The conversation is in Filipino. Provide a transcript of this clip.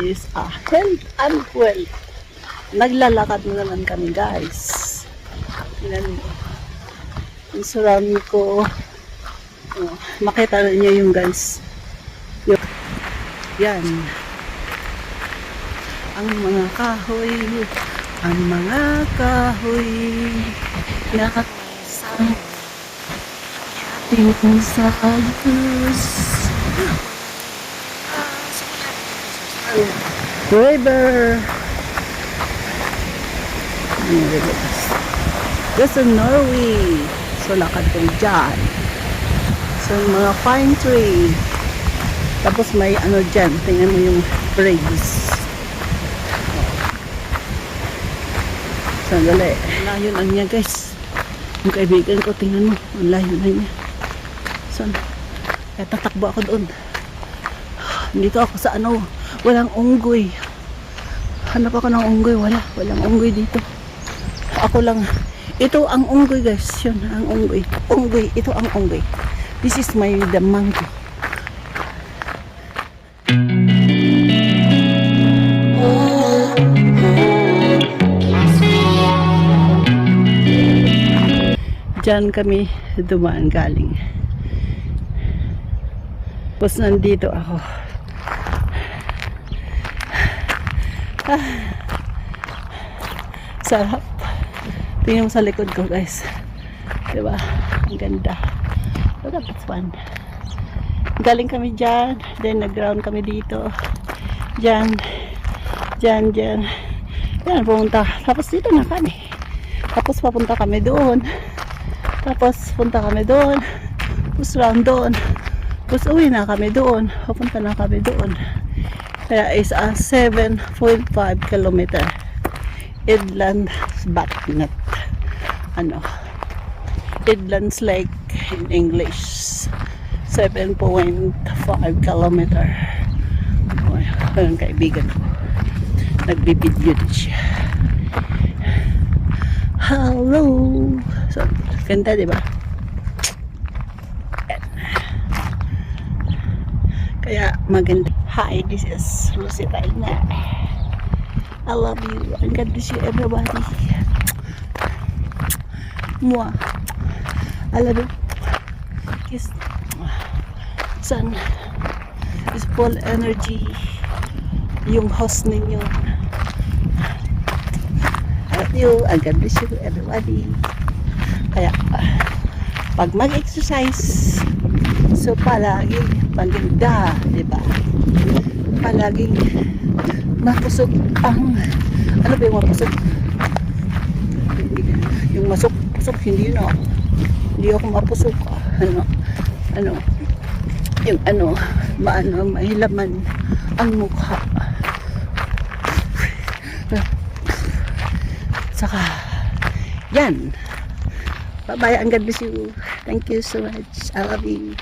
is a health and wealth. Naglalakad na naman kami, guys. Tingnan mo. Yung surround ko. Oh, makita niyo yung guys. Yan. Ang mga kahoy. Ang mga kahoy. Nakasang ating sa Diyos. River. This is Norway. So, lakad ko dyan. So, mga pine tree. Tapos may ano dyan. Tingnan mo yung bridges. Sandali. Layo na niya, guys. Yung kaibigan ko, tingnan mo. Ang layo na niya. Saan? Kaya tatakbo ako doon. Dito ako sa ano. Walang unggoy. Hanap ako ng unggoy. Walang unggoy dito. Ako lang. Ito ang unggoy, guys. Yun, ang unggoy. Unggoy. Ito ang unggoy. This is the monkey. Diyan kami dumaan galing. Tapos nandito ako. Sarap. Tingnan mo sa likod ko, guys. Diba? Ang ganda. Look at that one. Galing kami dyan. Then nag-ground kami dito. Dyan. Yan, pumunta. Tapos dito na kami. Tapos papunta kami doon. Tapos punta kami doon. Tapos round doon. Tapos uwi na kami doon. Papunta na kami doon. Kaya is a 7.5 kilometer. Inland Batnat. Inlands Lake in English. 7.5 kilometer. Ayun, kaibigan ko. Nagbibideo din siya. Hello! So, ganda, diba? Kaya maganda. Hi, this is Lucy Taina. I love you. And God bless you, everybody. Mwah. I love you. Kiss. Sun is full energy. Yung host ninyo. I love you. And God bless you, everybody. Kaya, pag mag-exercise, so palagi maganda, diba? Palagi mapusok ang, ano ba yung mapusok? Yung masok, hindi na. Hindi ako mapusok. Yung mahilaman ang mukha. Saka, yan. Bye-bye, and God bless you. Thank you so much. I love you.